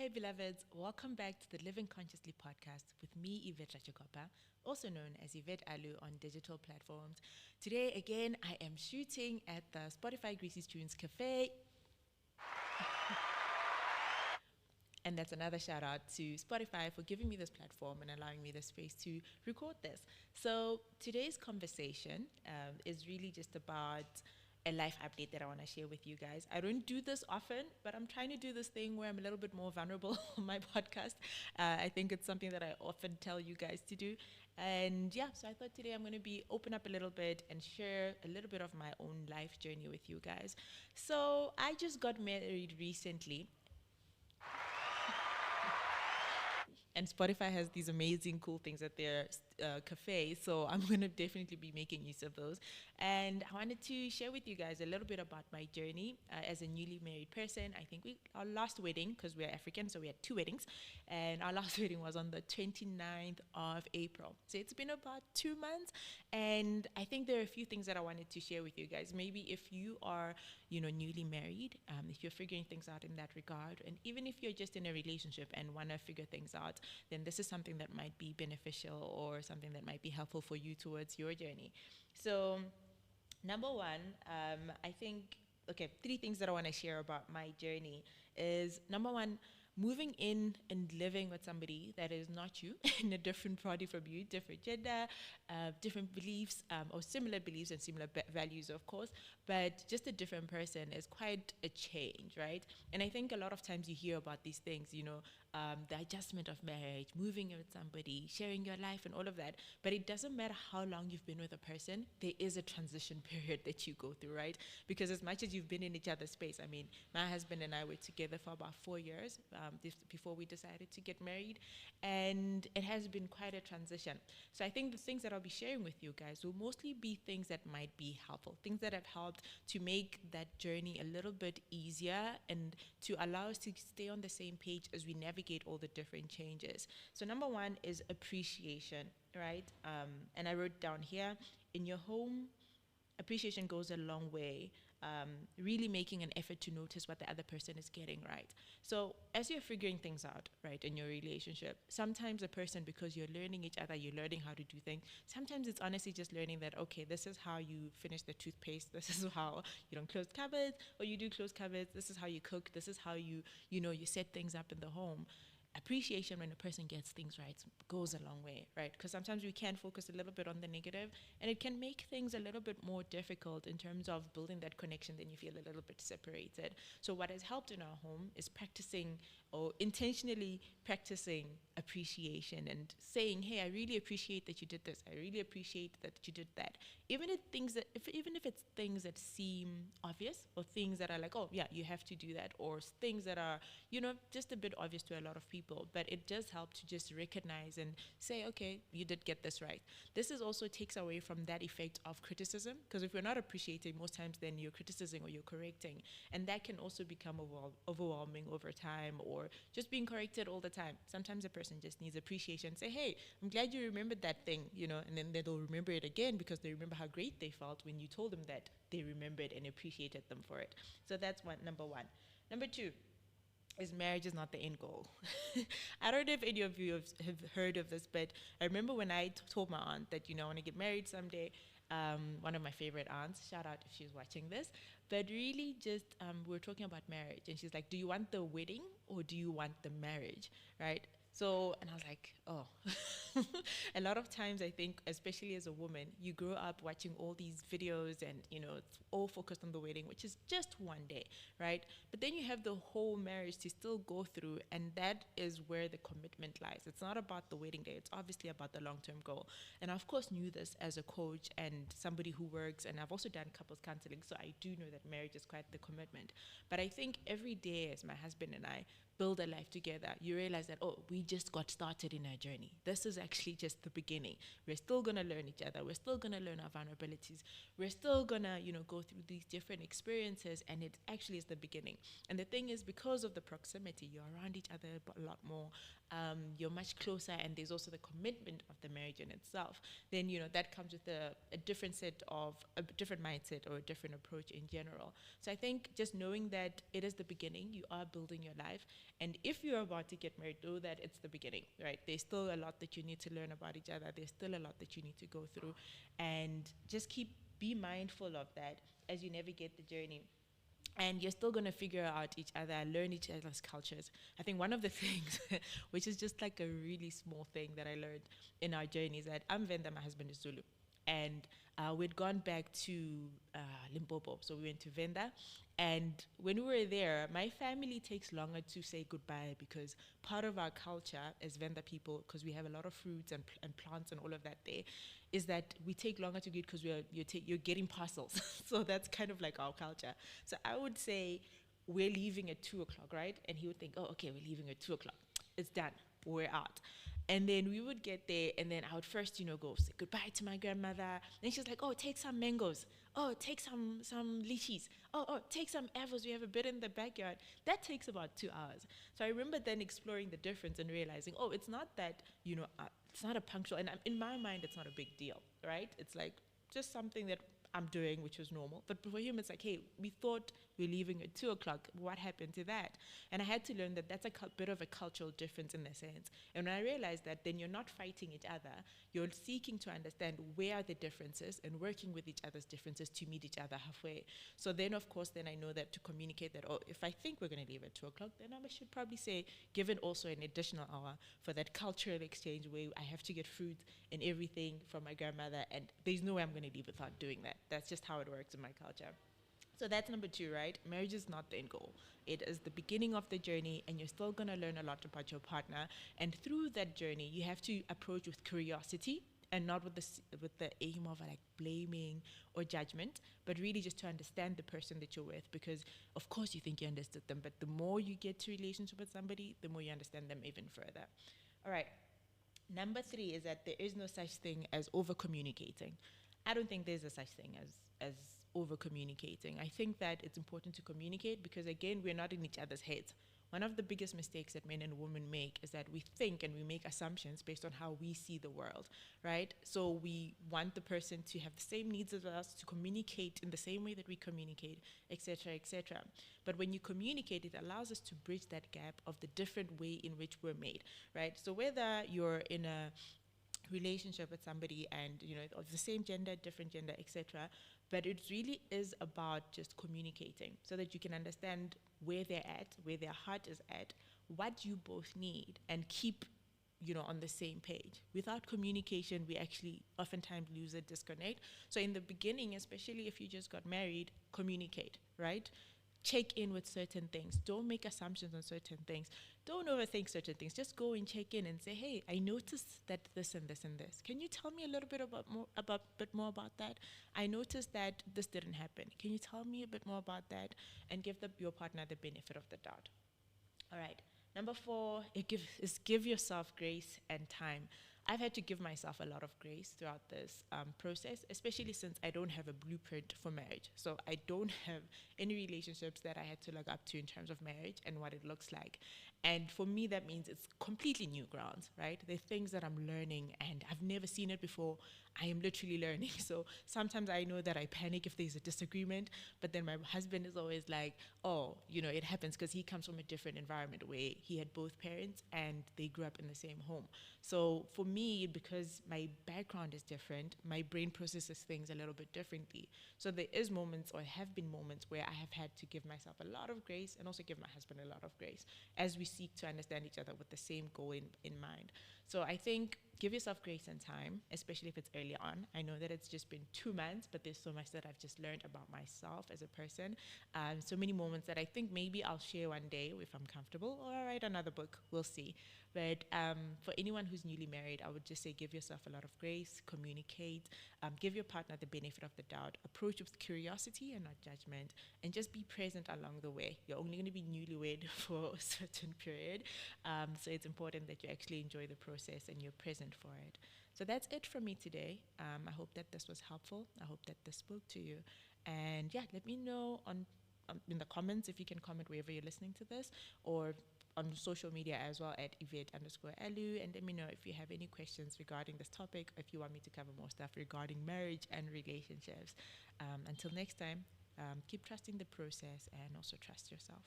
Hey, beloveds, welcome back to the Living Consciously podcast with me, Yvette Rachakopa, also known as Yvette Alu on digital platforms. Today, again, I am shooting at the Spotify Greasy Tunes Cafe. And that's another shout out to Spotify for giving me this platform and allowing me the space to record this. So today's conversation is really just about a life update that I want to share with you guys. I don't do this often, but I'm trying to do this thing where I'm a little bit more vulnerable on my podcast. I think it's something that I often tell you guys to do. And yeah, so I thought today I'm going to be open up a little bit and share a little bit of my own life journey with you guys. So I just got married recently. And Spotify has these amazing, cool things at their cafe. So I'm going to definitely be making use of those. And I wanted to share with you guys a little bit about my journey as a newly married person. I think our last wedding, because we're African, so we had two weddings. And our last wedding was on the 29th of April. So it's been about 2 months. And I think there are a few things that I wanted to share with you guys. Maybe if you are, newly married, if you're figuring things out in that regard, and even if you're just in a relationship and want to figure things out, then this is something that might be beneficial or something that might be helpful for you towards your journey. So, number one, I think, okay, 3 things that I want to share about my journey is number one, moving in and living with somebody that is not you, in a different body from you, different gender, different beliefs, or similar beliefs and similar values, of course, but just a different person is quite a change, right? And I think a lot of times you hear about these things, the adjustment of marriage, moving in with somebody, sharing your life and all of that, but it doesn't matter how long you've been with a person, there is a transition period that you go through, right? Because as much as you've been in each other's space, I mean, my husband and I were together for about 4 years, before we decided to get married, and it has been quite a transition. So I think the things that I'll be sharing with you guys will mostly be things that might be helpful, things that have helped to make that journey a little bit easier and to allow us to stay on the same page as we navigate all the different changes. So number one is appreciation, right? And I wrote down here, in your home, appreciation goes a long way. Really making an effort to notice what the other person is getting right. So as you're figuring things out, right, in your relationship, sometimes a person, because you're learning each other, you're learning how to do things, sometimes it's honestly just learning that, okay, this is how you finish the toothpaste, this is how you don't close cupboards, or you do close cupboards, this is how you cook, this is how you set things up in the home. Appreciation when a person gets things right goes a long way, right? Because sometimes we can focus a little bit on the negative, and it can make things a little bit more difficult in terms of building that connection. Then you feel a little bit separated. So what has helped in our home is practicing, or intentionally practicing, appreciation and saying, hey, I really appreciate that you did this, I really appreciate that you did that, even if it's things that seem obvious, or things that are like, oh yeah, you have to do that, or things that are just a bit obvious to a lot of people. But it does help to just recognize and say, okay, you did get this right. This is also takes away from that effect of criticism, because if you're not appreciating, most times then you're criticizing or you're correcting, and that can also become overwhelming over time, or just being corrected all the time. Sometimes a person just needs appreciation. Say, hey, I'm glad you remembered that thing, and then they'll remember it again because they remember how great they felt when you told them that they remembered and appreciated them for it. So that's number one. Number two is marriage is not the end goal. I don't know if any of you have heard of this, but I remember when I told my aunt that, I want to get married someday. One of my favorite aunts, shout out if she's watching this, but really just we were talking about marriage, and she's like, do you want the wedding or do you want the marriage, right? So, and I was like, oh. A lot of times I think, especially as a woman, you grow up watching all these videos and, it's all focused on the wedding, which is just one day, right? But then you have the whole marriage to still go through, and that is where the commitment lies. It's not about the wedding day. It's obviously about the long-term goal. And I, of course, knew this as a coach and somebody who works, and I've also done couples counseling, so I do know that marriage is quite the commitment. But I think every day as my husband and I build a life together, you realize that, oh, we we just got started in our journey. This is actually just the beginning. We're still going to learn each other. We're still going to learn our vulnerabilities. We're still going to, go through these different experiences, and it actually is the beginning. And the thing is, because of the proximity, you're around each other a lot more. You're much closer, and there's also the commitment of the marriage in itself. Then, that comes with a different a different mindset or a different approach in general. So I think just knowing that it is the beginning, you are building your life. And if you're about to get married, know that it's the beginning, right? There's still a lot that you need to learn about each other. There's still a lot that you need to go through. And just be mindful of that as you navigate the journey. And you're still going to figure out each other, learn each other's cultures. I think one of the things, which is just like a really small thing that I learned in our journey, is that I'm Venda, my husband is Zulu. And we'd gone back to Limpopo. So we went to Venda. And when we were there, my family takes longer to say goodbye because part of our culture as Venda people, because we have a lot of fruits and plants and all of that there, is that we take longer to get because you're getting parcels. So that's kind of like our culture. So I would say we're leaving at 2 o'clock, right? And he would think, oh, okay, we're leaving at 2 o'clock. It's done. We're out. And then we would get there, and then I would first, go say goodbye to my grandmother. Then she's like, oh, take some mangoes. Oh, take some lychees. Oh, take some apples. We have a bit in the backyard. That takes about 2 hours. So I remember then exploring the difference and realizing, oh, it's not that, it's not a punctual, and in my mind, it's not a big deal, right? It's like just something that I'm doing, which was normal. But for him, it's like, hey, we thought we're leaving at 2 o'clock. What happened to that? And I had to learn that that's a bit of a cultural difference in a sense. And when I realized that, then you're not fighting each other. You're seeking to understand where are the differences and working with each other's differences to meet each other halfway. So then, of course, then I know that to communicate that, oh, if I think we're going to leave at 2 o'clock, then I should probably say, give it also an additional hour for that cultural exchange where I have to get fruit and everything from my grandmother. And there's no way I'm going to leave without doing that. That's just how it works in my culture. So that's number 2, right? Marriage is not the end goal. It is the beginning of the journey, and you're still going to learn a lot about your partner. And through that journey, you have to approach with curiosity and not with the aim of like blaming or judgment, but really just to understand the person that you're with. Because of course you think you understood them, but the more you get to relationship with somebody, the more you understand them even further. All right. Number 3 is that there is no such thing as over communicating. I don't think there's a such thing as over communicating. I think that it's important to communicate because, again, we're not in each other's heads. One of the biggest mistakes that men and women make is that we think and we make assumptions based on how we see the world, right? So we want the person to have the same needs as us, to communicate in the same way that we communicate, etc., etc. But when you communicate, it allows us to bridge that gap of the different way in which we're made, right? So whether you're in a relationship with somebody and of the same gender, different gender, etc., but it really is about just communicating so that you can understand where they're at, where their heart is at, what you both need, and keep on the same page. Without communication, we actually oftentimes lose a disconnect. So in the beginning, especially if you just got married, communicate, right? Check in with certain things. Don't make assumptions on certain things. Don't overthink certain things. Just go and check in and say, hey, I noticed that this and this and this. Can you tell me a little bit more about that? I noticed that this didn't happen. Can you tell me a bit more about that? And give your partner the benefit of the doubt. All right. Number 4 is give yourself grace and time. I've had to give myself a lot of grace throughout this process, especially since I don't have a blueprint for marriage. So I don't have any relationships that I had to look up to in terms of marriage and what it looks like. And for me, that means it's completely new grounds, right? There are things that I'm learning and I've never seen it before. I am literally learning. So sometimes I know that I panic if there's a disagreement, but then my husband is always like, oh, it happens because he comes from a different environment where he had both parents and they grew up in the same home. So for me, because my background is different, my brain processes things a little bit differently. So there is moments, or have been moments, where I have had to give myself a lot of grace and also give my husband a lot of grace as we seek to understand each other with the same goal in mind. So I think give yourself grace and time, especially if it's early on. I know that it's just been 2 months, but there's so much that I've just learned about myself as a person. So many moments that I think maybe I'll share one day if I'm comfortable, or I'll write another book. We'll see. But for anyone who's newly married, I would just say give yourself a lot of grace, communicate, give your partner the benefit of the doubt, approach with curiosity and not judgment, and just be present along the way. You're only going to be newlywed for a certain period, so it's important that you actually enjoy the process and you're present for it. So that's it from me today. I hope that this was helpful. I hope that this spoke to you. And yeah, let me know on in the comments if you can comment wherever you're listening to this, or on social media as well at Yvette_Alu, and let me know if you have any questions regarding this topic, if you want me to cover more stuff regarding marriage and relationships. Until next time, keep trusting the process and also trust yourself.